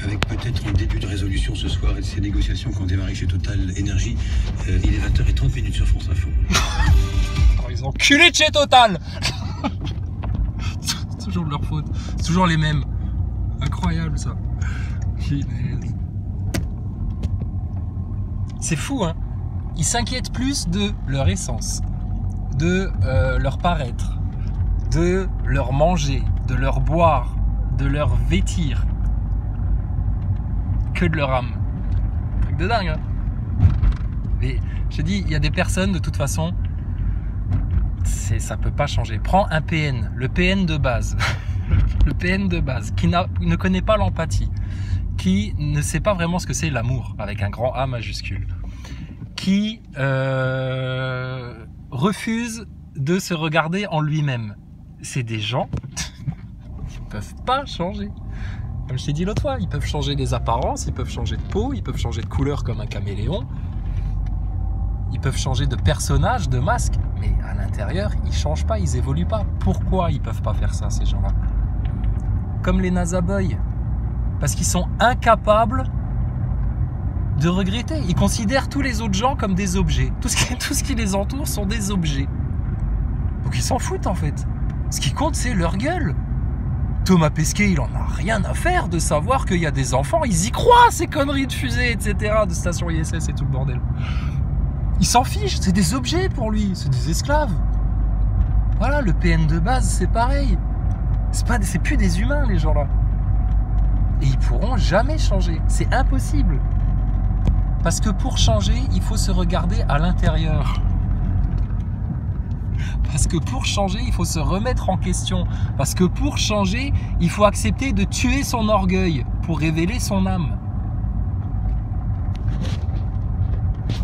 avec peut-être un début de résolution ce soir et de ces négociations qui ont démarré chez Total Énergie. Il est 20h30 sur France Info. Oh, ils ont culé de chez Total. C'est toujours de leur faute. C'est toujours les mêmes. Incroyable ça. C'est fou, hein. Ils s'inquiètent plus de leur essence, de leur paraître, de leur manger, de leur boire, de leur vêtir, que de leur âme. Truc de dingue, hein. Mais je te dis, il y a des personnes de toute façon, ça peut pas changer. Prends un PN, le PN de base, le PN de base, qui ne connaît pas l'empathie, qui ne sait pas vraiment ce que c'est l'amour, avec un grand A majuscule, qui refuse de se regarder en lui-même. C'est des gens qui ne peuvent pas changer. Comme je t'ai dit l'autre fois, ils peuvent changer les apparences, ils peuvent changer de peau, ils peuvent changer de couleur comme un caméléon, ils peuvent changer de personnage, de masque, mais à l'intérieur, ils ne changent pas, ils évoluent pas. Pourquoi ils ne peuvent pas faire ça, ces gens-là? Comme les NASA Boys. Parce qu'ils sont incapables de regretter. Ils considèrent tous les autres gens comme des objets. Tout ce qui les entoure sont des objets. Donc ils s'en foutent en fait. Ce qui compte, c'est leur gueule. Thomas Pesquet, il en a rien à faire de savoir qu'il y a des enfants. Ils y croient, ces conneries de fusées, etc. De station ISS et tout le bordel. Il s'en fiche, c'est des objets pour lui. C'est des esclaves. Voilà, le PN de base, c'est pareil. C'est plus des humains, les gens-là. Et ils pourront jamais changer. C'est impossible. Parce que pour changer, il faut se regarder à l'intérieur. Parce que pour changer, il faut se remettre en question. Parce que pour changer, il faut accepter de tuer son orgueil pour révéler son âme.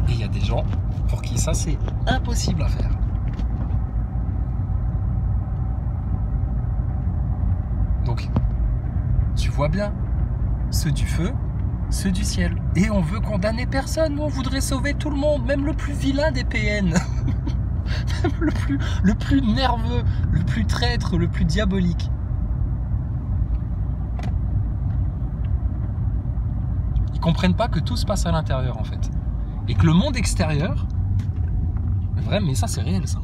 Et il y a des gens pour qui ça, c'est impossible à faire. Donc, tu vois bien, ceux du feu, ceux du ciel. Et on veut condamner personne, on voudrait sauver tout le monde, même le plus vilain des PN. Même le plus nerveux, le plus traître, le plus diabolique. Ils comprennent pas que tout se passe à l'intérieur en fait. Et que le monde extérieur, vrai, mais ça c'est réel ça.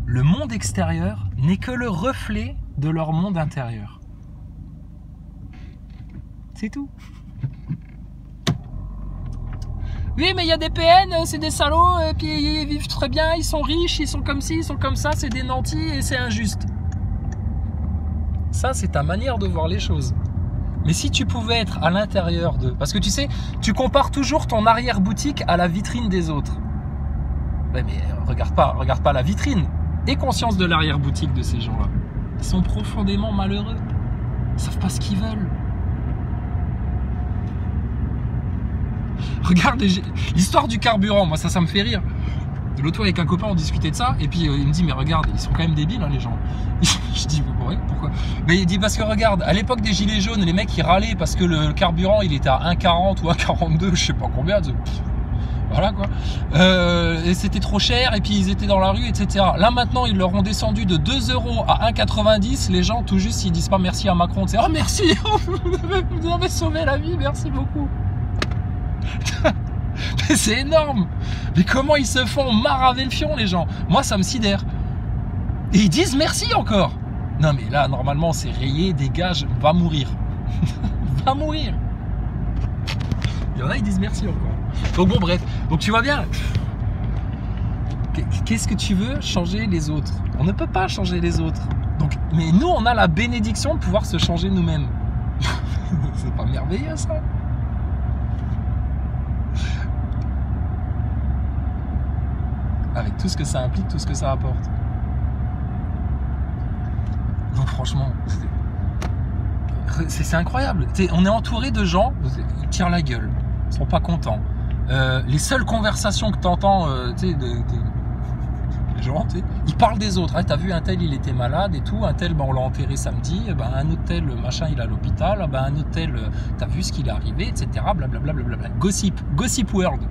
Le monde extérieur n'est que le reflet de leur monde intérieur. C'est tout. Oui, mais il y a des PN, c'est des salauds, et puis ils vivent très bien, ils sont riches, ils sont comme ci, ils sont comme ça, c'est des nantis et c'est injuste. Ça, c'est ta manière de voir les choses. Mais si tu pouvais être à l'intérieur de... Parce que tu sais, tu compares toujours ton arrière-boutique à la vitrine des autres. Ouais, mais regarde pas la vitrine. Aie conscience de l'arrière-boutique de ces gens-là. Ils sont profondément malheureux. Ils savent pas ce qu'ils veulent. Regarde l'histoire du carburant, moi ça me fait rire. L'autre fois avec un copain on discutait de ça et puis il me dit mais regarde, ils sont quand même débiles hein, les gens. Je dis ouais, pourquoi? Mais il dit parce que regarde, à l'époque des gilets jaunes, les mecs ils râlaient parce que le carburant il était à 1,40 ou 1,42, je sais pas combien. Voilà quoi. Et c'était trop cher et puis ils étaient dans la rue, etc. Là maintenant ils leur ont descendu de 2 € à 1,90. Les gens tout juste ils disent pas merci à Macron. C'est oh merci, vous avez sauvé la vie, merci beaucoup. Mais c'est énorme. Mais comment ils se font maraver le fion les gens? Moi ça me sidère. Et ils disent merci encore. Non mais là normalement c'est rayé, dégage, va mourir. Va mourir. Il y en a ils disent merci encore. Donc bon bref, donc tu vois bien. Qu'est-ce que tu veux? Changer les autres. On ne peut pas changer les autres. Donc, mais nous on a la bénédiction de pouvoir se changer nous-mêmes. C'est pas merveilleux ça? Avec tout ce que ça implique, tout ce que ça apporte. Donc franchement, c'est incroyable. On est entouré de gens, ils tirent la gueule, ils sont pas contents. Les seules conversations que tu entends, les gens, ils parlent des autres. Ah, t'as vu un tel, il était malade et tout. Un tel, on l'a enterré samedi. Un autre tel, machin, il est à l'hôpital. Un autre tel, t'as vu ce qu'il est arrivé, etc. Blablabla. Gossip World.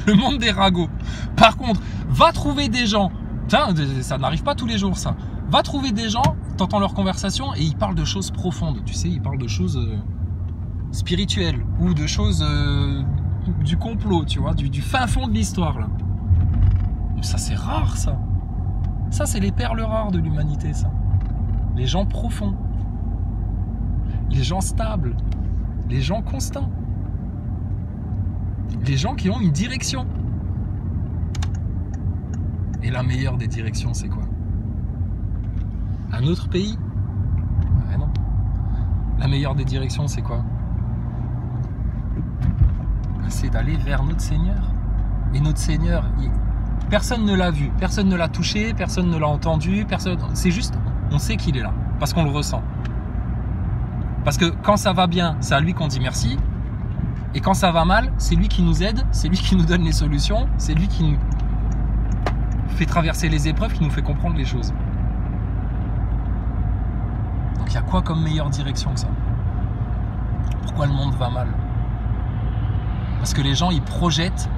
Le monde des ragots. Par contre, va trouver des gens. Tiens, ça n'arrive pas tous les jours, ça. Va trouver des gens, t'entends leur conversation et ils parlent de choses profondes. Tu sais, ils parlent de choses spirituelles ou de choses du complot, tu vois, du fin fond de l'histoire là. Ça c'est rare ça. Ça c'est les perles rares de l'humanité ça. Les gens profonds. Les gens stables. Les gens constants. Les gens qui ont une direction. Et la meilleure des directions c'est quoi? Un autre pays? Ouais, non. La meilleure des directions c'est quoi? C'est d'aller vers notre Seigneur. Et notre Seigneur, personne ne l'a vu, personne ne l'a touché, personne ne l'a entendu, personne. C'est juste, on sait qu'il est là, parce qu'on le ressent. Parce que quand ça va bien, c'est à lui qu'on dit merci. Et quand ça va mal, c'est lui qui nous aide, c'est lui qui nous donne les solutions, c'est lui qui nous fait traverser les épreuves, qui nous fait comprendre les choses. Donc il y a quoi comme meilleure direction que ça? Pourquoi le monde va mal? Parce que les gens, ils projettent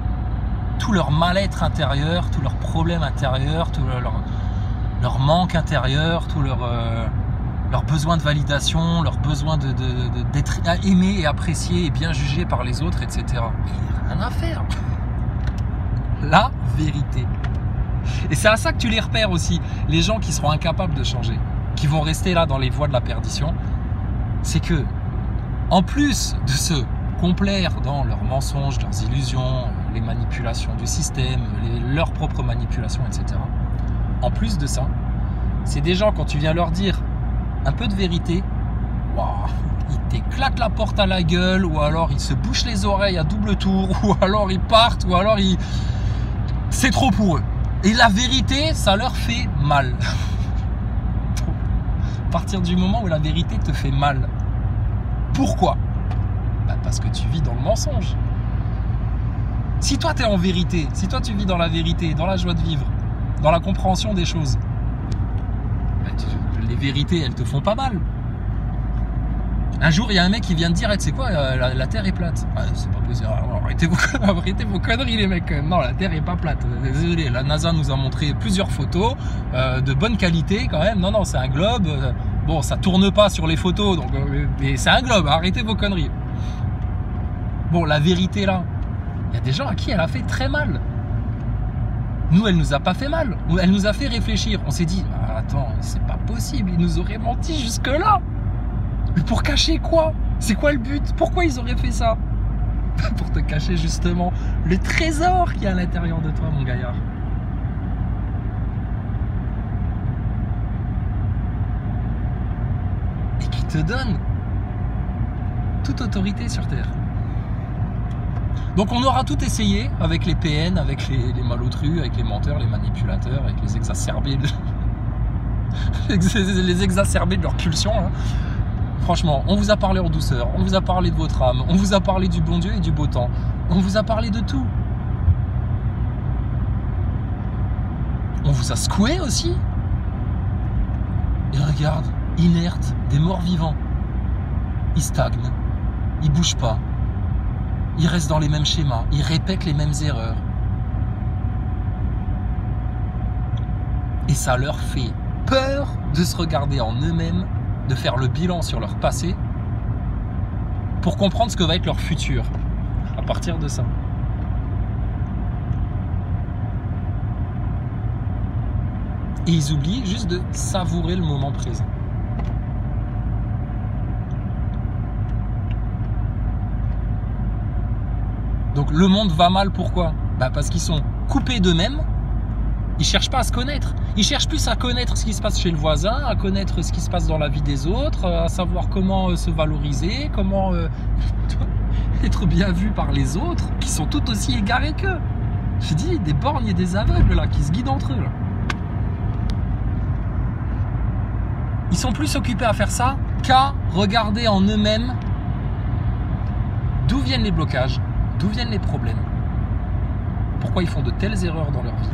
tout leur mal-être intérieur, tous leurs problèmes intérieurs, tout leur manque intérieur, tout leur besoin de validation, leur besoin d'être aimé et apprécié et bien jugé par les autres, etc. Mais il n'y a rien à faire. La vérité. Et c'est à ça que tu les repères aussi. Les gens qui seront incapables de changer, qui vont rester là dans les voies de la perdition, c'est que, en plus de se complaire dans leurs mensonges, leurs illusions, les manipulations du système, leurs propres manipulations, etc. En plus de ça, c'est des gens, quand tu viens leur dire un peu de vérité, waouh, ils t'éclatent la porte à la gueule, ou alors ils se bouchent les oreilles à double tour, ou alors ils partent, ou alors ils... C'est trop pour eux. Et la vérité, ça leur fait mal. À partir du moment où la vérité te fait mal, pourquoi? Parce que tu vis dans le mensonge. Si toi tu es en vérité, si toi tu vis dans la vérité, dans la joie de vivre, dans la compréhension des choses, les vérités elles te font pas mal. Un jour il y a un mec qui vient te dire, tu sais quoi, la terre est plate. Ah, c'est pas possible, arrêtez vos conneries les mecs quand même. Non, la terre est pas plate. Désolé, la NASA nous a montré plusieurs photos de bonne qualité quand même. Non, c'est un globe. Bon, ça tourne pas sur les photos, donc, mais c'est un globe, arrêtez vos conneries. Bon, la vérité là, il y a des gens à qui elle a fait très mal. Nous, elle nous a pas fait mal. Elle nous a fait réfléchir. On s'est dit, ah, attends, c'est pas possible, ils nous auraient menti jusque-là. Mais pour cacher quoi? C'est quoi le but? Pourquoi ils auraient fait ça? Pour te cacher justement le trésor qu'il y a à l'intérieur de toi, mon gaillard. Et qui te donne toute autorité sur Terre. Donc on aura tout essayé avec les PN, avec les malotrus, avec les menteurs, les manipulateurs, avec les exacerbés les exacerbés de leur pulsion. Hein. Franchement, on vous a parlé en douceur, on vous a parlé de votre âme, on vous a parlé du bon Dieu et du beau temps. On vous a parlé de tout. On vous a secoué aussi. Et regarde, inerte, des morts vivants. Ils stagnent, ils bougent pas. Ils restent dans les mêmes schémas, ils répètent les mêmes erreurs. Et ça leur fait peur de se regarder en eux-mêmes, de faire le bilan sur leur passé, pour comprendre ce que va être leur futur, à partir de ça. Et ils oublient juste de savourer le moment présent. Donc le monde va mal, pourquoi? Parce qu'ils sont coupés d'eux-mêmes, ils cherchent pas à se connaître, ils cherchent plus à connaître ce qui se passe chez le voisin, à connaître ce qui se passe dans la vie des autres, à savoir comment se valoriser, comment être bien vu par les autres, qui sont tout aussi égarés qu'eux. Je dis, des borgnes et des aveugles là, qui se guident entre eux là. Ils sont plus occupés à faire ça qu'à regarder en eux-mêmes d'où viennent les blocages, d'où viennent les problèmes, pourquoi ils font de telles erreurs dans leur vie,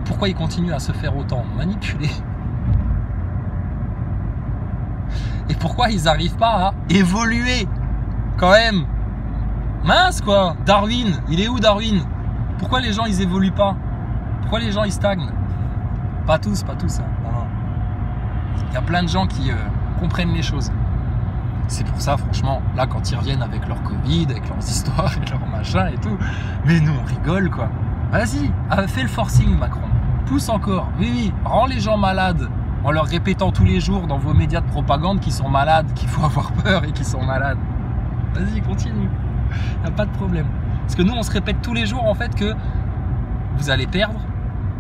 pourquoi ils continuent à se faire autant manipuler, et pourquoi ils n'arrivent pas à évoluer quand même. Mince quoi, Darwin, il est où Darwin? Pourquoi les gens ils évoluent pas? Pourquoi les gens ils stagnent? Pas tous hein. Non. Il y a plein de gens qui comprennent les choses. C'est pour ça, franchement, là, quand ils reviennent avec leur Covid, avec leurs histoires et leurs machins et tout, mais nous, on rigole, quoi. Vas-y, fais le forcing, Macron. Pousse encore. Oui, oui, rends les gens malades en leur répétant tous les jours dans vos médias de propagande qu'ils sont malades, qu'il faut avoir peur et qu'ils sont malades. Vas-y, continue. Il n'y a pas de problème. Parce que nous, on se répète tous les jours, en fait, que vous allez perdre,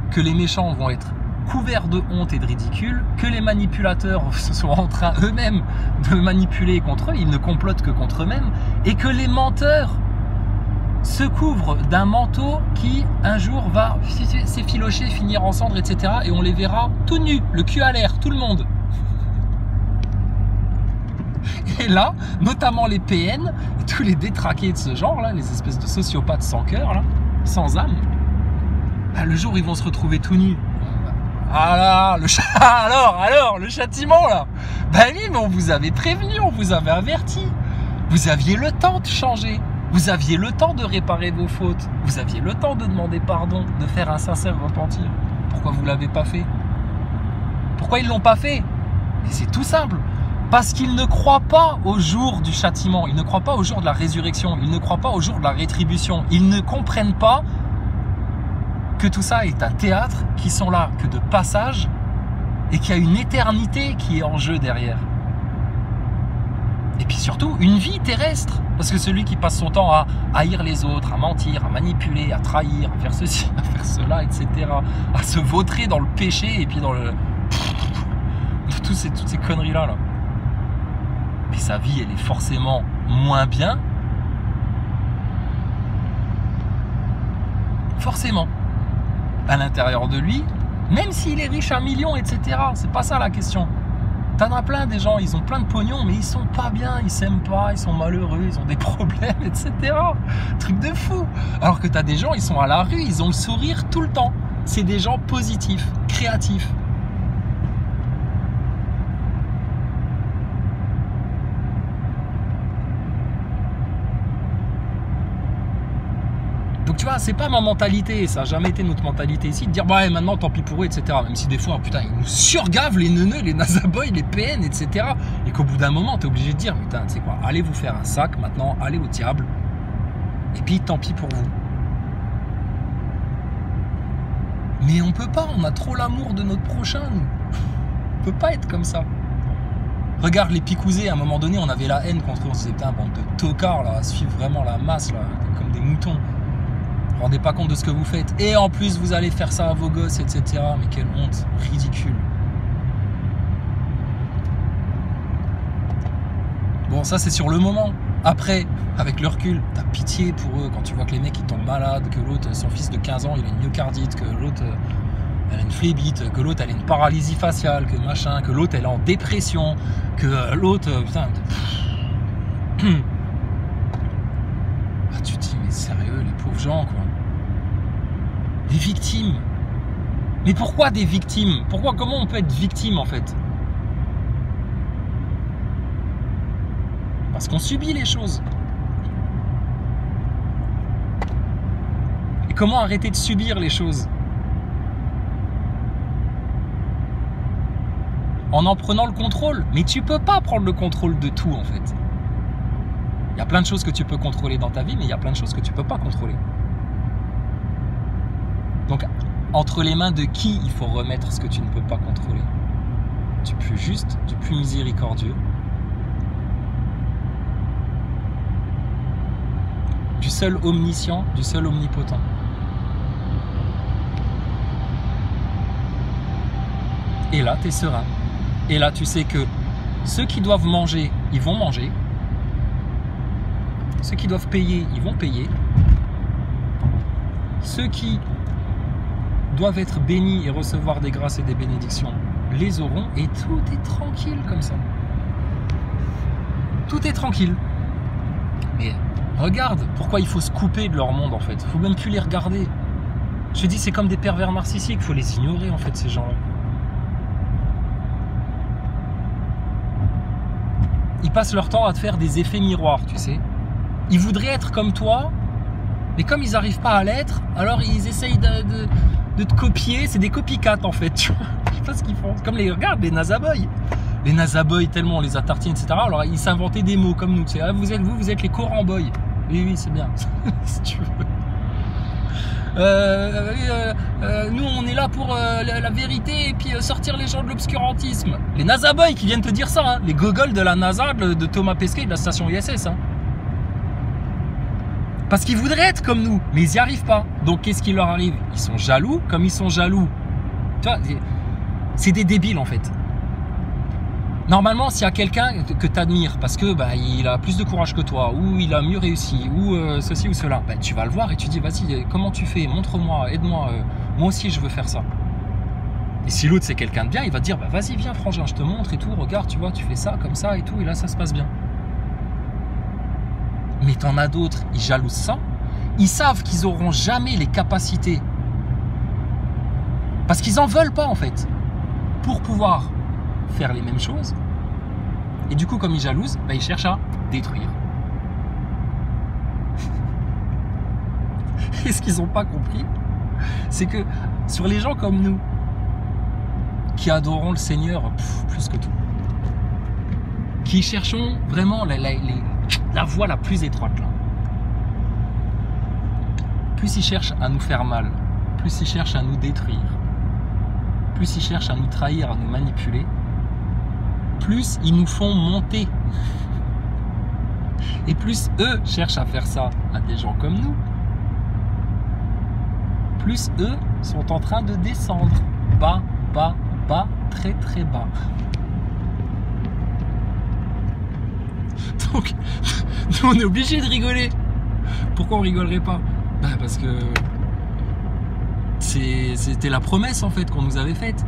que les méchants vont être couverts de honte et de ridicule, que les manipulateurs sont en train eux-mêmes de manipuler contre eux, ils ne complotent que contre eux-mêmes, et que les menteurs se couvrent d'un manteau qui un jour va s'effilocher, finir en cendres, etc. Et on les verra tout nus, le cul à l'air, tout le monde. Et là, notamment les PN, tous les détraqués de ce genre là, les espèces de sociopathes sans cœur là, sans âme, bah, le jour où ils vont se retrouver tout nus. Ah là, alors, le châtiment là. Ben oui, mais on vous avait prévenu, on vous avait averti. Vous aviez le temps de changer. Vous aviez le temps de réparer vos fautes. Vous aviez le temps de demander pardon, de faire un sincère repentir. Pourquoi vous ne l'avez pas fait? Pourquoi ils ne l'ont pas fait? Et c'est tout simple. Parce qu'ils ne croient pas au jour du châtiment. Ils ne croient pas au jour de la résurrection. Ils ne croient pas au jour de la rétribution. Ils ne comprennent pas que tout ça est un théâtre, qui sont là que de passage et qu'il y a une éternité qui est en jeu derrière. Et puis surtout, une vie terrestre. Parce que celui qui passe son temps à haïr les autres, à mentir, à manipuler, à trahir, à faire ceci, à faire cela, etc., à se vautrer dans le péché et puis dans le... toutes ces conneries-là. Là. Mais sa vie, elle est forcément moins bien. Forcément. À l'intérieur de lui, même s'il est riche à millions, etc. C'est pas ça la question. T'en as plein des gens, ils ont plein de pognon, mais ils sont pas bien, ils s'aiment pas, ils sont malheureux, ils ont des problèmes, etc. Truc de fou. Alors que t'as des gens, ils sont à la rue, ils ont le sourire tout le temps. C'est des gens positifs, créatifs. Donc tu vois, c'est pas ma mentalité, ça n'a jamais été notre mentalité ici, de dire bah ouais, maintenant tant pis pour eux, etc. Même si des fois, putain, ils nous surgavent les neuneux, les nazaboys, les PN, etc. Et qu'au bout d'un moment, t'es obligé de dire, putain, tu sais quoi, allez vous faire un sac maintenant, allez au diable. Et puis tant pis pour vous. Mais on peut pas, on a trop l'amour de notre prochain, nous. On peut pas être comme ça. Regarde les picousés, à un moment donné, on avait la haine contre eux, on se disait, putain, bande de tocards, là, à suivre vraiment la masse, là, comme des moutons. Vous vous rendez pas compte de ce que vous faites. Et en plus, vous allez faire ça à vos gosses, etc. Mais quelle honte, ridicule. Bon, ça, c'est sur le moment. Après, avec le recul, t'as pitié pour eux quand tu vois que les mecs, ils tombent malades, que l'autre, son fils de 15 ans, il a une myocardite, que l'autre, elle a une phlébite, que l'autre, elle a une paralysie faciale, que machin, que l'autre, elle est en dépression, que l'autre, putain... Ah, tu te dis, mais sérieux, les pauvres gens, quoi. Des victimes. Mais pourquoi des victimes? Comment on peut être victime, en fait? Parce qu'on subit les choses. Et comment arrêter de subir les choses? En prenant le contrôle. Mais tu peux pas prendre le contrôle de tout, en fait. Il y a plein de choses que tu peux contrôler dans ta vie, mais il y a plein de choses que tu peux pas contrôler. Donc, entre les mains de qui il faut remettre ce que tu ne peux pas contrôler? Du plus juste, du plus miséricordieux, du seul omniscient, du seul omnipotent. Et là, tu es serein. Et là, tu sais que ceux qui doivent manger, ils vont manger. Ceux qui doivent payer, ils vont payer. Ceux qui doivent être bénis et recevoir des grâces et des bénédictions, les auront. Et tout est tranquille comme ça. Tout est tranquille. Mais regarde pourquoi il faut se couper de leur monde, en fait. Il faut même plus les regarder. Je te dis, c'est comme des pervers narcissiques. Il faut les ignorer, en fait, ces gens-là. Ils passent leur temps à te faire des effets miroirs, tu sais. Ils voudraient être comme toi, mais comme ils n'arrivent pas à l'être, alors ils essayent de te copier. C'est des copycats, en fait. Tu vois, je sais pas ce qu'ils font. Comme regarde, les nazaboys. les NASA boys, tellement on les a tartinés, etc. Alors ils s'inventaient des mots comme nous. Tu sais, ah, vous êtes les Coran boys. Oui, c'est bien. Si tu veux. Nous on est là pour la vérité et puis sortir les gens de l'obscurantisme. Les NASA boys qui viennent te dire ça, hein. Les gogoles de la NASA, de Thomas Pesquet, de la station ISS. Hein. Parce qu'ils voudraient être comme nous, mais ils n'y arrivent pas. Donc qu'est-ce qui leur arrive? Ils sont jaloux. Comme ils sont jaloux, tu vois, c'est des débiles en fait. Normalement, s'il y a quelqu'un que tu admires parce que bah, il a plus de courage que toi, ou il a mieux réussi, ou ceci ou cela, bah, tu vas le voir et tu dis vas-y, comment tu fais? Montre-moi, aide-moi, moi aussi je veux faire ça. Et si l'autre c'est quelqu'un de bien, il va te dire bah, vas-y, viens frangin, je te montre et tout, regarde, tu vois, tu fais ça comme ça et tout, et là ça se passe bien. Mais t'en as d'autres, ils jalousent ça, ils savent qu'ils n'auront jamais les capacités, parce qu'ils n'en veulent pas en fait, pour pouvoir faire les mêmes choses. Et du coup, comme ils jalousent, bah, ils cherchent à détruire. Et ce qu'ils n'ont pas compris, c'est que sur les gens comme nous, qui adorons le Seigneur plus que tout, qui cherchons vraiment la voie la plus étroite, là, plus ils cherchent à nous faire mal, plus ils cherchent à nous détruire, plus ils cherchent à nous trahir, à nous manipuler, plus ils nous font monter. Et plus eux cherchent à faire ça à des gens comme nous, plus eux sont en train de descendre bas, bas, bas, très très bas. Donc, nous on est obligé de rigoler. Pourquoi on rigolerait pas? Bah parce que c'était la promesse en fait qu'on nous avait faite.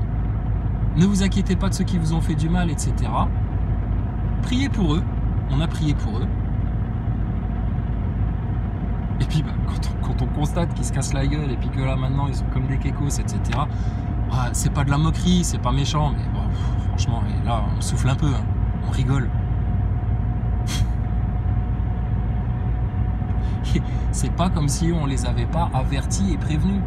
Ne vous inquiétez pas de ceux qui vous ont fait du mal, etc. Priez pour eux. On a prié pour eux. Et puis bah, quand on constate qu'ils se cassent la gueule et puis que là maintenant ils sont comme des kékos, etc. Ah, c'est pas de la moquerie, c'est pas méchant, mais bon, franchement, là on souffle un peu, hein. On rigole. C'est pas comme si on les avait pas avertis et prévenus.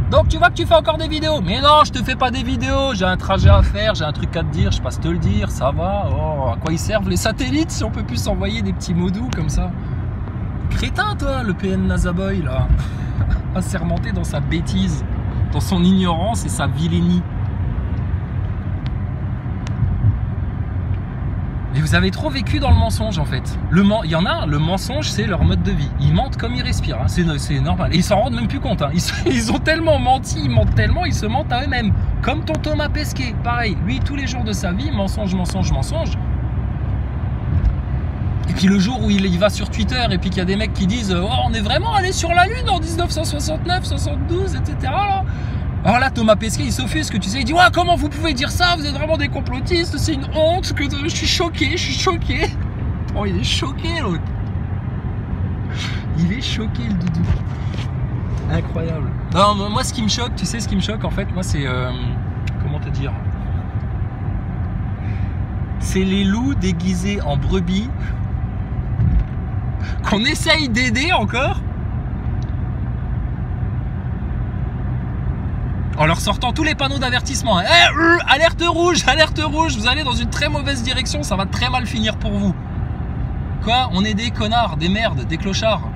Donc tu vois que tu fais encore des vidéos. Mais non, je te fais pas des vidéos. J'ai un trajet à faire, j'ai un truc à te dire, je sais pas te le dire, ça va. Oh, à quoi ils servent les satellites si on peut plus s'envoyer des petits mots doux comme ça? Crétin toi, le PN NASA Boy là. Assermenté dans sa bêtise, dans son ignorance et sa vilainie. Mais vous avez trop vécu dans le mensonge en fait. Il y en a, le mensonge c'est leur mode de vie. Ils mentent comme ils respirent, hein. C'est normal. Et ils s'en rendent même plus compte, hein. Ils ont tellement menti, ils mentent tellement, ils se mentent à eux-mêmes. Comme ton Thomas Pesquet, pareil. Lui, tous les jours de sa vie, mensonge, mensonge, mensonge. Et puis le jour où il va sur Twitter et puis qu'il y a des mecs qui disent oh, on est vraiment allé sur la Lune en 1969, 72, etc. Là. Alors là, Thomas Pesquet, il s'offusque, tu sais, il dit ouais, comment vous pouvez dire ça? Vous êtes vraiment des complotistes, c'est une honte, que je suis choqué, je suis choqué. Oh, il est choqué l'autre. Il est choqué le doudou. Incroyable. Non, moi ce qui me choque, tu sais ce qui me choque en fait, moi c'est comment te dire? C'est les loups déguisés en brebis qu'on essaye d'aider encore en leur sortant tous les panneaux d'avertissement. Alerte rouge, vous allez dans une très mauvaise direction, ça va très mal finir pour vous. Quoi? On est des connards, des merdes, des clochards.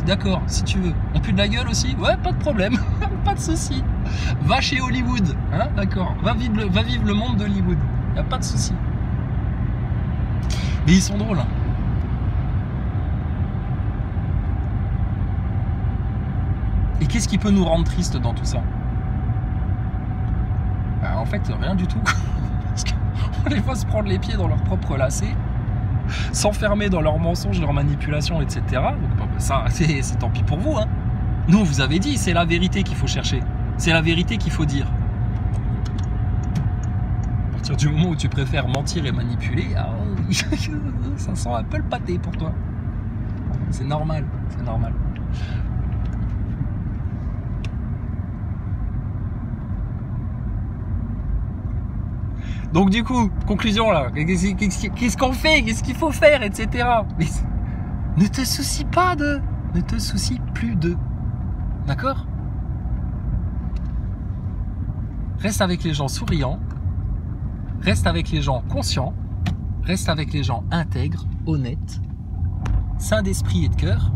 D'accord, si tu veux. On pue de la gueule aussi? Ouais, pas de problème, pas de souci. Va chez Hollywood, hein? D'accord. Va vivre le monde d'Hollywood. Y a pas de souci. Mais ils sont drôles, hein. Et qu'est-ce qui peut nous rendre tristes dans tout ça? Bah, en fait, rien du tout. Parce qu'on les voit se prendre les pieds dans leurs propres lacets, s'enfermer dans leurs mensonges, leurs manipulations, etc. Donc, ça, c'est tant pis pour vous, hein. Nous, on vous avait dit, c'est la vérité qu'il faut chercher. C'est la vérité qu'il faut dire. À partir du moment où tu préfères mentir et manipuler, ça sent un peu le pâté pour toi. C'est normal, c'est normal. Donc du coup, conclusion là, qu'est-ce qu'on fait? Qu'est-ce qu'il faut faire, etc. Mais ne te soucie pas de... Ne te soucie plus de... D'accord? Reste avec les gens souriants, reste avec les gens conscients, reste avec les gens intègres, honnêtes, sains d'esprit et de cœur.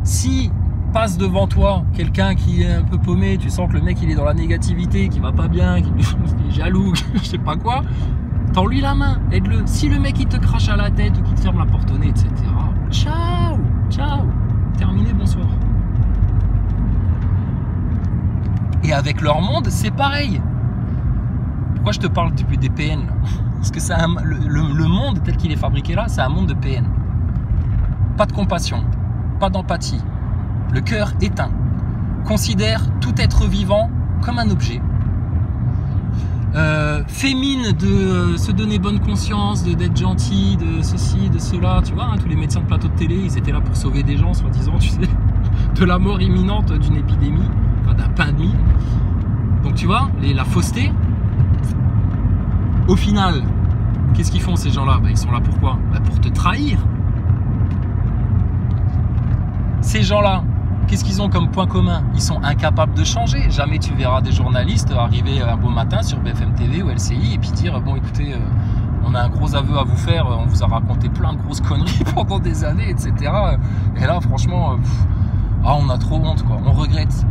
Si passe devant toi quelqu'un qui est un peu paumé, tu sens que le mec il est dans la négativité, qui va pas bien, qui est jaloux, je sais pas quoi, tends-lui la main, aide-le. Si le mec il te crache à la tête ou qu'il te ferme la porte au nez, etc. Ciao, ciao, terminé, bonsoir. Et avec leur monde, c'est pareil. Pourquoi je te parle des PN là? Parce que c'est le monde tel qu'il est fabriqué là, c'est un monde de PN. Pas de compassion, pas d'empathie. Le cœur éteint. Considère tout être vivant comme un objet. Fait mine de se donner bonne conscience, d'être gentil, de ceci, de cela. Tu vois, hein, tous les médecins de plateau de télé, ils étaient là pour sauver des gens, soi-disant, tu sais, de la mort imminente d'une épidémie, enfin d'un pandémie. Donc tu vois, la fausseté. Au final, qu'est-ce qu'ils font ces gens-là? Ils sont là pourquoi? Pour te trahir. Ces gens-là, qu'est-ce qu'ils ont comme point commun? Ils sont incapables de changer. Jamais tu verras des journalistes arriver un beau matin sur BFM TV ou LCI et puis dire bon écoutez, on a un gros aveu à vous faire, on vous a raconté plein de grosses conneries pendant des années, etc. Et là franchement, on a trop honte quoi, on regrette,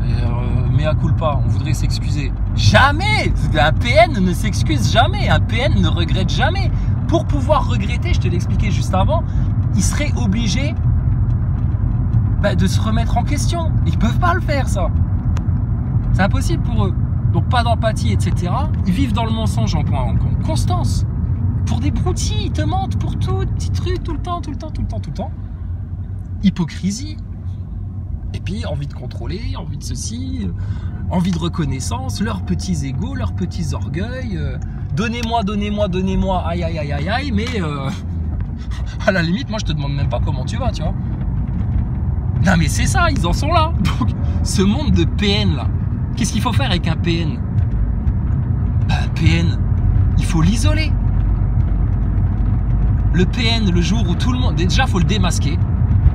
mea culpa, on voudrait s'excuser. Jamais! Un PN ne s'excuse jamais, un PN ne regrette jamais. Pour pouvoir regretter, je te l'expliquais juste avant, il serait obligé de se remettre en question. Ils peuvent pas le faire ça. C'est impossible pour eux. Donc pas d'empathie, etc. Ils vivent dans le mensonge en constance. Pour des broutilles, ils te mentent pour tout, petits trucs, tout le temps. Hypocrisie. Et puis envie de contrôler, envie de ceci, envie de reconnaissance, leurs petits égos, leurs petits orgueils. Donnez-moi, aïe, mais à la limite, moi je te demande même pas comment tu vas, tu vois. Non mais c'est ça, ils en sont là. Donc, ce monde de PN là, qu'est-ce qu'il faut faire avec un PN? Un PN, il faut l'isoler. Le PN, le jour où tout le monde... Déjà, il faut le démasquer.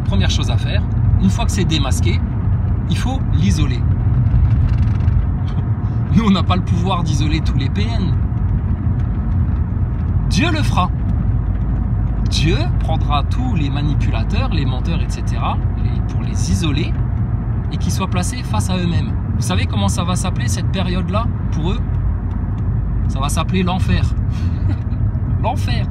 Première chose à faire. Une fois que c'est démasqué, il faut l'isoler. Nous, on n'a pas le pouvoir d'isoler tous les PN. Dieu le fera. Dieu prendra tous les manipulateurs, les menteurs, etc. pour les isoler et qu'ils soient placés face à eux-mêmes. Vous savez comment ça va s'appeler cette période-là pour eux? Ça va s'appeler l'enfer. L'enfer.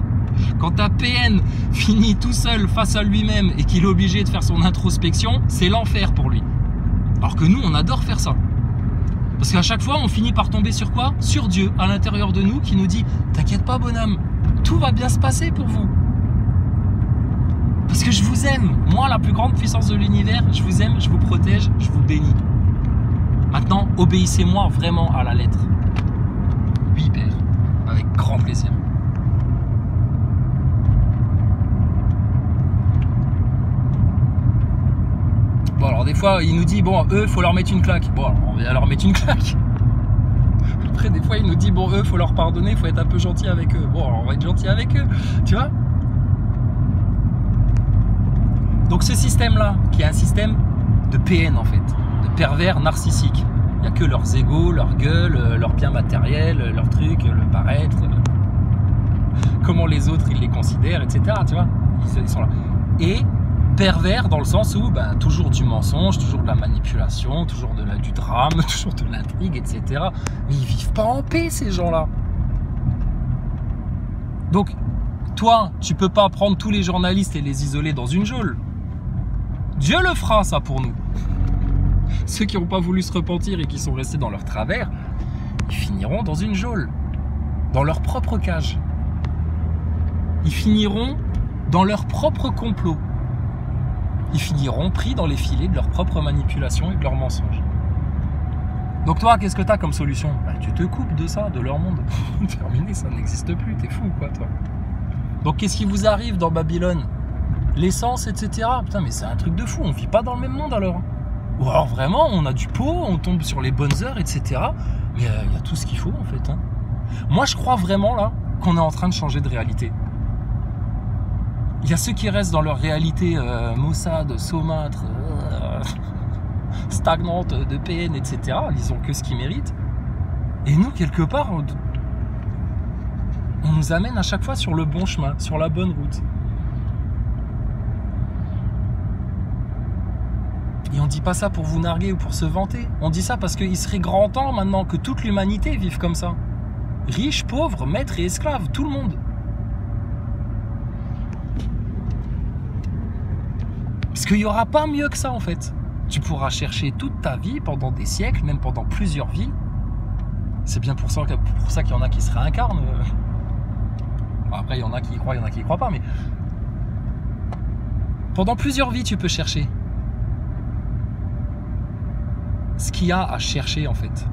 Quand un PN finit tout seul face à lui-même et qu'il est obligé de faire son introspection, c'est l'enfer pour lui. Alors que nous, on adore faire ça. Parce qu'à chaque fois, on finit par tomber sur quoi? Sur Dieu, à l'intérieur de nous, qui nous dit « T'inquiète pas, bonhomme, tout va bien se passer pour vous. Parce que je vous aime. Moi, la plus grande puissance de l'univers, je vous aime, je vous protège, je vous bénis. Maintenant, obéissez-moi vraiment à la lettre. » Oui, Père, avec grand plaisir. Bon, alors des fois, il nous dit, bon, eux, faut leur mettre une claque. Bon, alors, on vient leur mettre une claque. Après, des fois, il nous dit, bon, eux, faut leur pardonner, faut être un peu gentil avec eux. Bon, alors, on va être gentil avec eux, tu vois. Donc, ce système-là, qui est un système de PN, en fait, de pervers narcissiques. Il n'y a que leurs égos, leur gueule, leur bien matériel, leur truc, le paraître, comment les autres, ils les considèrent, etc., tu vois. Ils sont là. Et pervers dans le sens où toujours du mensonge, toujours de la manipulation, toujours du drame, toujours de l'intrigue, etc. Mais ils vivent pas en paix, ces gens-là. Donc, toi, tu peux pas prendre tous les journalistes et les isoler dans une geôle. Dieu le fera, ça, pour nous. Ceux qui n'ont pas voulu se repentir et qui sont restés dans leur travers, ils finiront dans une geôle, dans leur propre cage. Ils finiront dans leur propre complot. Ils finiront pris dans les filets de leur propre manipulation et de leurs mensonges. Donc toi, qu'est-ce que tu as comme solution? Tu te coupes de ça, de leur monde. Terminé, ça n'existe plus, t'es fou quoi toi. Donc qu'est-ce qui vous arrive dans Babylone? L'essence, etc. Putain mais c'est un truc de fou, on vit pas dans le même monde alors. Ou alors vraiment, on a du pot, on tombe sur les bonnes heures, etc. Mais il y a tout ce qu'il faut en fait. Moi, je crois vraiment là qu'on est en train de changer de réalité. Il y a ceux qui restent dans leur réalité maussade, saumâtre, stagnante, de peine, etc. Ils ont que ce qu'ils méritent. Et nous, quelque part, on nous amène à chaque fois sur le bon chemin, sur la bonne route. Et on dit pas ça pour vous narguer ou pour se vanter. On dit ça parce qu'il serait grand temps maintenant que toute l'humanité vive comme ça. Riches, pauvres, maîtres et esclaves, tout le monde. Parce qu'il n'y aura pas mieux que ça en fait. Tu pourras chercher toute ta vie, pendant des siècles, même pendant plusieurs vies. C'est bien pour ça qu'il y en a qui se réincarnent. Après, il y en a qui y croient, il y en a qui y croient pas, mais pendant plusieurs vies, tu peux chercher. Ce qu'il y a à chercher en fait,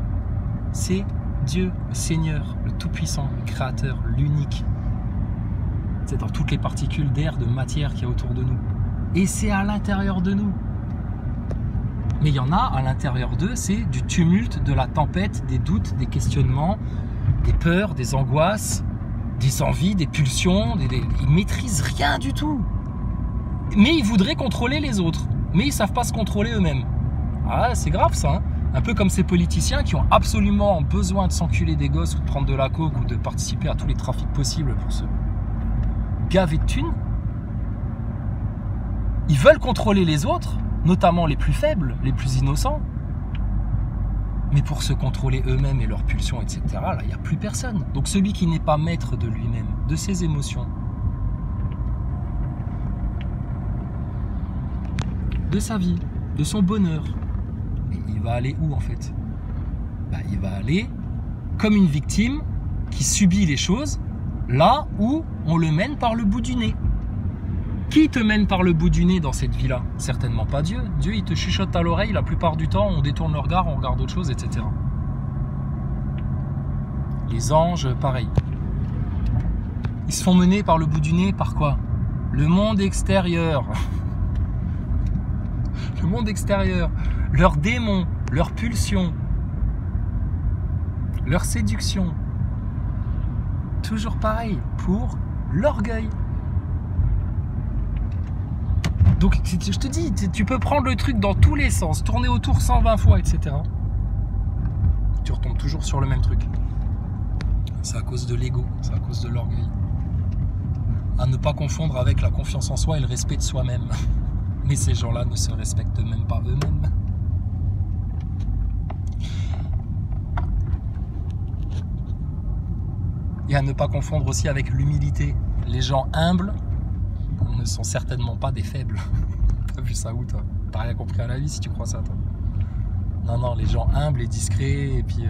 c'est Dieu, le Seigneur, le Tout-Puissant, le Créateur, l'unique. C'est dans toutes les particules d'air, de matière qu'il y a autour de nous. Et c'est à l'intérieur de nous. Mais il y en a à l'intérieur d'eux, c'est du tumulte, de la tempête, des doutes, des questionnements, des peurs, des angoisses, des envies, des pulsions. Ils maîtrisent rien du tout. Mais ils voudraient contrôler les autres. Mais ils ne savent pas se contrôler eux-mêmes. Ah, c'est grave ça, hein. Un peu comme ces politiciens qui ont absolument besoin de s'enculer des gosses ou de prendre de la coke ou de participer à tous les trafics possibles pour se gaver de thunes. Ils veulent contrôler les autres, notamment les plus faibles, les plus innocents. Mais pour se contrôler eux-mêmes et leurs pulsions, etc., là, il n'y a plus personne. Donc celui qui n'est pas maître de lui-même, de ses émotions, de sa vie, de son bonheur, et il va aller où en fait? Il va aller comme une victime qui subit les choses là où on le mène par le bout du nez. Qui te mène par le bout du nez dans cette vie-là? Certainement pas Dieu. Dieu, il te chuchote à l'oreille la plupart du temps, on détourne le regard, on regarde autre chose, etc. Les anges, pareil. Ils se font mener par le bout du nez par quoi? Le monde extérieur. Le monde extérieur. Leurs démons, leurs pulsions, leur séduction. Toujours pareil, pour l'orgueil. Donc je te dis, tu peux prendre le truc dans tous les sens, tourner autour 120 fois, etc. Tu retombes toujours sur le même truc. C'est à cause de l'ego, c'est à cause de l'orgueil. À ne pas confondre avec la confiance en soi et le respect de soi-même. Mais ces gens-là ne se respectent même pas eux-mêmes. Et à ne pas confondre aussi avec l'humilité. Les gens humbles ne sont certainement pas des faibles. T'as vu ça où toi? T'as rien compris à la vie si tu crois ça toi? Non, non, les gens humbles et discrets et puis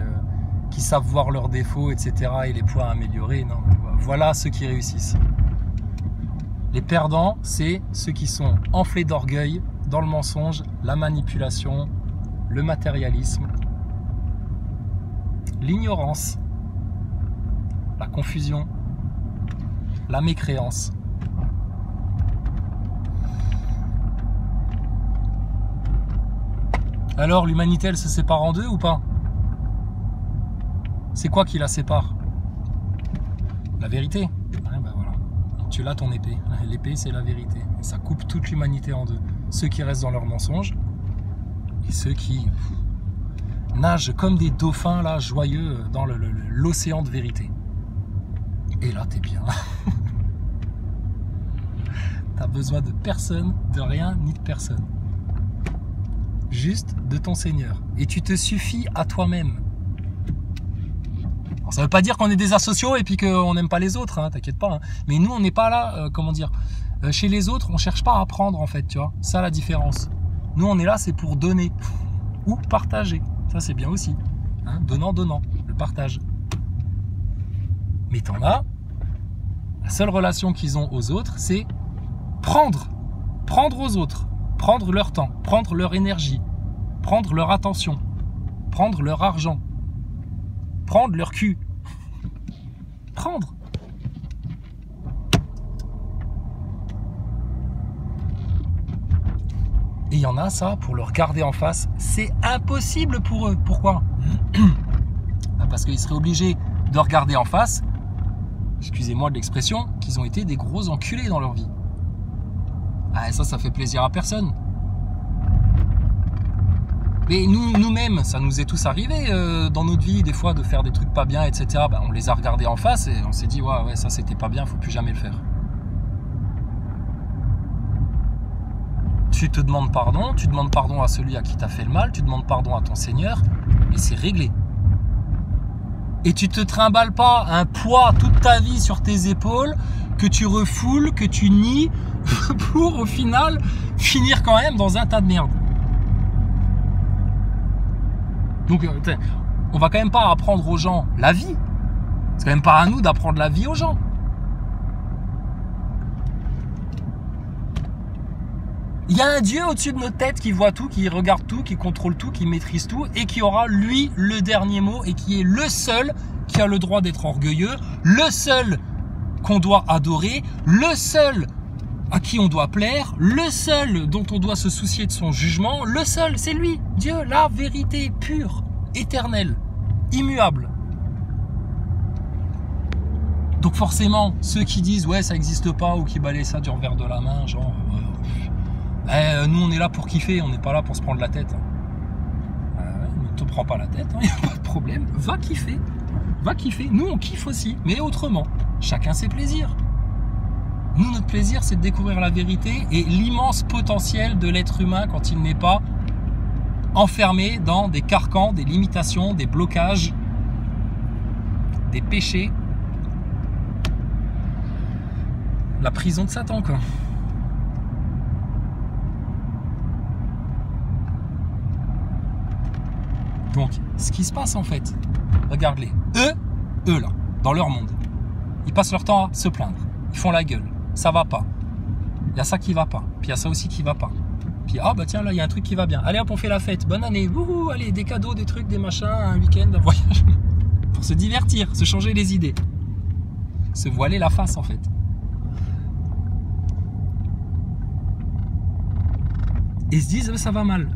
qui savent voir leurs défauts, etc. et les points à améliorer, non, voilà ceux qui réussissent. Les perdants, c'est ceux qui sont enflés d'orgueil, dans le mensonge, la manipulation, le matérialisme, l'ignorance, la confusion, la mécréance. Alors, l'humanité, elle se sépare en deux ou pas? C'est quoi qui la sépare? La vérité. Ouais, ben voilà. Tu l'as ton épée. L'épée, c'est la vérité. Et ça coupe toute l'humanité en deux. Ceux qui restent dans leurs mensonges et ceux qui nagent comme des dauphins là, joyeux dans l'océan de vérité. Et là, t'es bien. T'as besoin de personne, de rien, ni de personne. Juste de ton Seigneur. Et tu te suffis à toi-même. Alors, ça ne veut pas dire qu'on est des asociaux et puis qu'on n'aime pas les autres, hein, t'inquiète pas. Hein. Mais nous, on n'est pas là, comment dire, chez les autres, on ne cherche pas à apprendre en fait, tu vois. Ça, la différence. Nous, on est là, c'est pour donner ou partager. Ça, c'est bien aussi. Hein, donnant, donnant, le partage. Mais t'en as, la seule relation qu'ils ont aux autres, c'est prendre. Prendre aux autres. Prendre leur temps, prendre leur énergie, prendre leur attention, prendre leur argent, prendre leur cul. Prendre. Et il y en a ça, pour le regarder en face, c'est impossible pour eux. Pourquoi? Parce qu'ils seraient obligés de regarder en face, excusez-moi de l'expression, qu'ils ont été des gros enculés dans leur vie. Ah, ça fait plaisir à personne. Mais nous-mêmes, ça nous est tous arrivé dans notre vie, des fois, de faire des trucs pas bien, etc. On les a regardés en face et on s'est dit, ouais, ça c'était pas bien, faut plus jamais le faire. Tu te demandes pardon, tu demandes pardon à celui à qui t'as fait le mal, tu demandes pardon à ton Seigneur, et c'est réglé. Et tu te trimbales pas un poids toute ta vie sur tes épaules, que tu refoules, que tu nies, pour au final finir quand même dans un tas de merde. Donc, on va quand même pas apprendre aux gens la vie. C'est quand même pas à nous d'apprendre la vie aux gens. Il y a un Dieu au-dessus de notre tête qui voit tout, qui regarde tout, qui contrôle tout, qui maîtrise tout et qui aura, lui, le dernier mot et qui est le seul qui a le droit d'être orgueilleux, le seul qu'on doit adorer, le seul à qui on doit plaire, le seul dont on doit se soucier de son jugement, le seul, c'est lui, Dieu, la vérité pure, éternelle, immuable. Donc forcément, ceux qui disent ouais ça n'existe pas ou qui balayent ça du revers de la main, genre nous on est là pour kiffer, on n'est pas là pour se prendre la tête. Ne te prends pas la tête, il n'y a pas de problème, va kiffer, nous on kiffe aussi, mais autrement, chacun ses plaisirs. Nous, notre plaisir, c'est de découvrir la vérité et l'immense potentiel de l'être humain quand il n'est pas enfermé dans des carcans, des limitations, des blocages, des péchés. La prison de Satan, quoi. Donc, ce qui se passe en fait, regarde-les. Eux là, dans leur monde, ils passent leur temps à se plaindre. Ils font la gueule. Ça va pas. Il y a ça qui va pas. Puis il y a ça aussi qui va pas. Puis ah bah tiens là il y a un truc qui va bien. Allez hop on fait la fête. Bonne année. Wouhou, allez des cadeaux, des trucs, des machins, un week-end, un voyage. Pour se divertir, se changer les idées. Se voiler la face en fait. Et ils se disent ça va mal.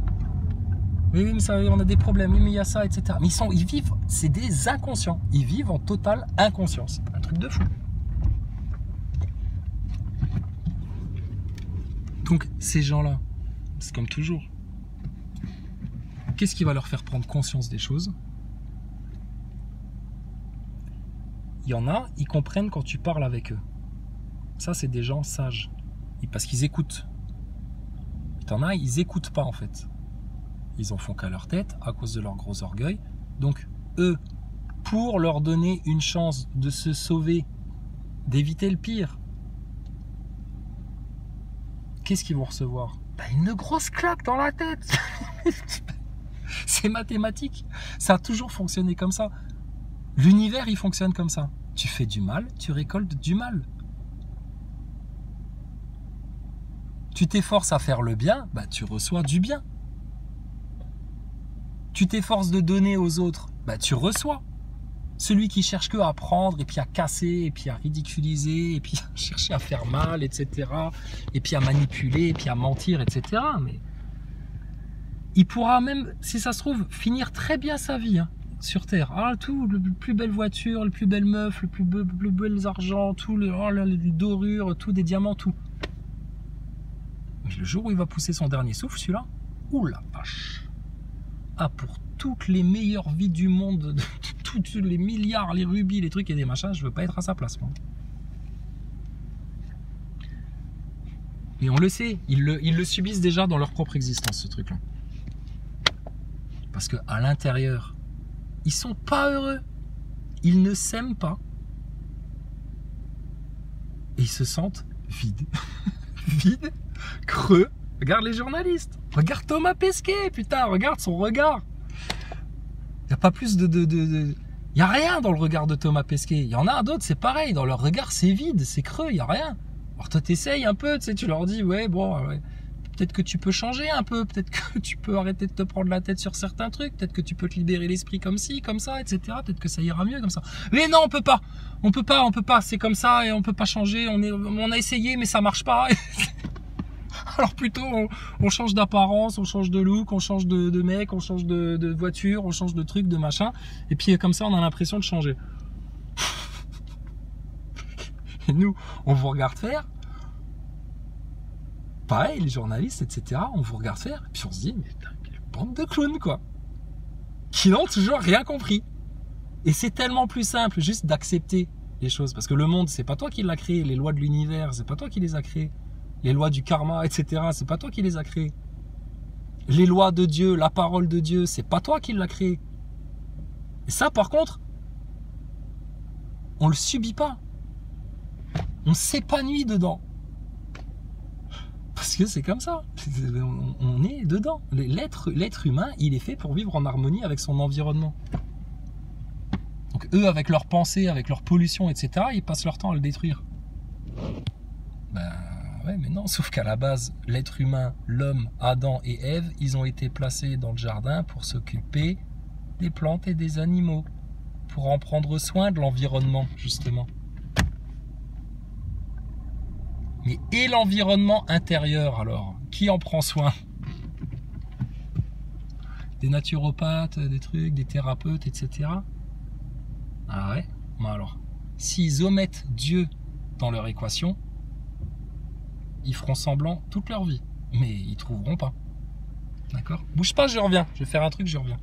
Oui mais ça, on a des problèmes. Oui mais il y a ça, etc. Mais ils vivent, c'est des inconscients. Ils vivent en totale inconscience. Un truc de fou. Donc ces gens-là, c'est comme toujours. Qu'est-ce qui va leur faire prendre conscience des choses? Il y en a, ils comprennent quand tu parles avec eux. Ça, c'est des gens sages. Parce qu'ils écoutent. Il y en a, ils n'écoutent pas en fait. Ils en font qu'à leur tête à cause de leur gros orgueil. Donc eux, pour leur donner une chance de se sauver, d'éviter le pire, qu'est-ce qu'ils vont recevoir? Une grosse claque dans la tête. C'est mathématique. Ça a toujours fonctionné comme ça. L'univers, il fonctionne comme ça. Tu fais du mal, tu récoltes du mal. Tu t'efforces à faire le bien, tu reçois du bien. Tu t'efforces de donner aux autres, tu reçois. Celui qui cherche que à prendre, et puis à casser, et puis à ridiculiser, et puis à chercher à faire mal, etc. Et puis à manipuler, et puis à mentir, etc. Mais il pourra même, si ça se trouve, finir très bien sa vie sur Terre. Ah, tout, le plus belle voiture, le plus belle meuf, le plus bel argent, tout, les dorures, tout, des diamants, tout. Mais le jour où il va pousser son dernier souffle, celui-là, ouh la vache. Ah, pour toutes les meilleures vies du monde, tous les milliards, les rubis, les trucs et des machins, je veux pas être à sa place, moi. Mais on le sait, ils le subissent déjà dans leur propre existence, ce truc-là. Parce qu'à l'intérieur, ils sont pas heureux. Ils ne s'aiment pas. Et ils se sentent vides. Vides, creux. Regarde les journalistes. Regarde Thomas Pesquet, putain, regarde son regard. Il n'y a pas plus il n'y a rien dans le regard de Thomas Pesquet. Il y en a d'autres, c'est pareil. Dans leur regard, c'est vide, c'est creux, il n'y a rien. Alors toi, t'essayes un peu, tu leur dis, ouais, peut-être que tu peux changer un peu, peut-être que tu peux arrêter de te prendre la tête sur certains trucs, peut-être que tu peux te libérer l'esprit comme ci, comme ça, etc. Peut-être que ça ira mieux comme ça. Mais non, on peut pas, c'est comme ça et on peut pas changer. On a essayé, mais ça marche pas. Alors plutôt, on change d'apparence, on change de look, on change de mec, on change de voiture, on change de truc, de machin. Et puis comme ça, on a l'impression de changer. Et nous, on vous regarde faire. Pareil, les journalistes, etc., on vous regarde faire. Et puis on se dit, mais putain, quelle bande de clowns, quoi. Qui n'ont toujours rien compris. Et c'est tellement plus simple juste d'accepter les choses. Parce que le monde, c'est pas toi qui l'as créé. Les lois de l'univers, c'est pas toi qui les as créées. Les lois du karma, etc., c'est pas toi qui les as créées. Les lois de Dieu, la parole de Dieu, c'est pas toi qui l'as créé. Et ça, par contre, on le subit pas. On s'épanouit dedans. Parce que c'est comme ça. On est dedans. L'être humain, il est fait pour vivre en harmonie avec son environnement. Donc eux, avec leurs pensées, avec leur pollution, etc., ils passent leur temps à le détruire. Ben ouais, mais non, sauf qu'à la base, l'être humain, l'homme, Adam et Ève, ils ont été placés dans le jardin pour s'occuper des plantes et des animaux, pour en prendre soin de l'environnement, justement. Mais et l'environnement intérieur, alors? Qui en prend soin? Des naturopathes, des trucs, des thérapeutes, etc. Ah ouais? Bon alors, s'ils omettent Dieu dans leur équation, ils feront semblant toute leur vie. Mais ils trouveront pas. D'accord? Bouge pas, je reviens. Je vais faire un truc, je reviens.